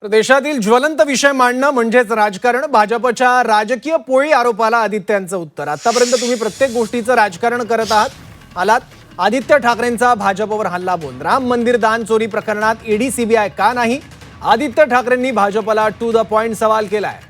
देशातील ज्वलंत विषय मांडणं म्हणजेच राजकारण. भाजपच्या राजकीय पोळी आरोपाला आदित्यांचं उत्तर. आतापर्यंत तुम्ही प्रत्येक गोष्टीचं राजकारण करत आलात. आदित्य ठाकरेंचा भाजपवर हल्ला बोल. राम मंदिर दान चोरी प्रकरणात ईडी सीबीआय का नाही? आदित्य ठाकरेंनी भाजपला टू द पॉइंट सवाल केलाय.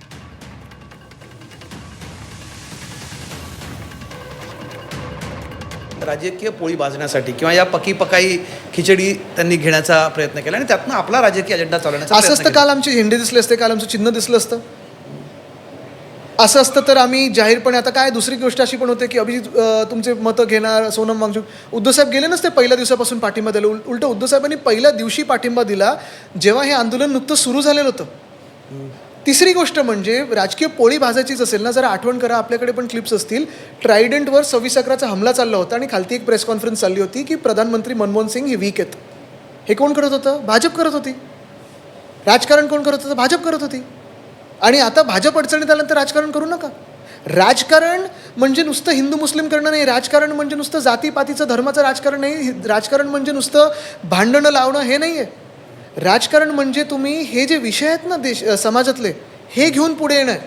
राजकीय पोळी भाजण्यासाठी किंवा या पकाई खिचडी त्यांनी घेण्याचा प्रयत्न केला आणि त्यातनं आपला राजकीय अजेंडा चालवण्याचा असं असतं. काल आमचे झेंडे दिसले असते, काल आमचं चिन्ह दिसलं असतं. असं असतं तर आम्ही जाहीरपणे, आता काय दुसरी गोष्ट अशी पण होते की अभिजित तुमचे मतं घेणार सोनम वांगचूक, उद्धवसाहेब गेले नसते पहिल्या दिवसापासून पाठिंबा दिला. उलट उद्धवसाहेबांनी पहिल्या दिवशी पाठिंबा दिला जेव्हा हे आंदोलन नुकतं सुरू झालेलं होतं. तिसरी गोष्ट म्हणजे राजकीय पोळी भाजायचीच असेल ना, जरा आठवण करा, आपल्याकडे पण क्लिप्स असतील. ट्रायडंटवर 26/11चा हमला चालला होता आणि खालती एक प्रेस कॉन्फरन्स चालली होती की प्रधानमंत्री मनमोहन सिंग हे वीक आहेत. हे कोण करत होतं? भाजप करत होती. राजकारण कोण करत होतं? भाजप करत होती. आणि आता भाजप अडचणीत आल्यानंतर राजकारण करू नका. राजकारण म्हणजे नुसतं हिंदू मुस्लिम करणं नाही. राजकारण म्हणजे नुसतं जातीपातीचं धर्माचं राजकारण नाही. राजकारण म्हणजे नुसतं भांडणं लावणं हे नाही आहे. राजकारण म्हणजे तुम्ही हे जे विषय आहेत ना समाजातले, हे घेऊन पुढे येणं आहे.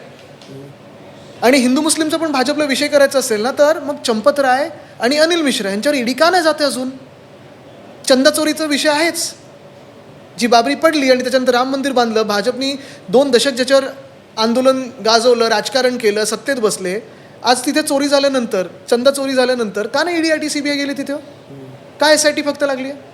आणि हिंदू मुस्लिमचा पण भाजपला विषय करायचा असेल ना, तर मग चंपत राय आणि अनिल मिश्रा यांच्यावर ईडी का नाही जाते अजून? चंदा चोरीचा विषय आहेच. जी बाबरी पडली आणि त्याच्यानंतर राम मंदिर बांधलं, भाजपनी 2 दशक ज्याच्यावर आंदोलन गाजवलं, राजकारण केलं, सत्तेत बसले. आज तिथे चोरी झाल्यानंतर, चंदा चोरी झाल्यानंतर का नाही ईडी सीबीआय गेली तिथे? काय SIT फक्त लागली आहे?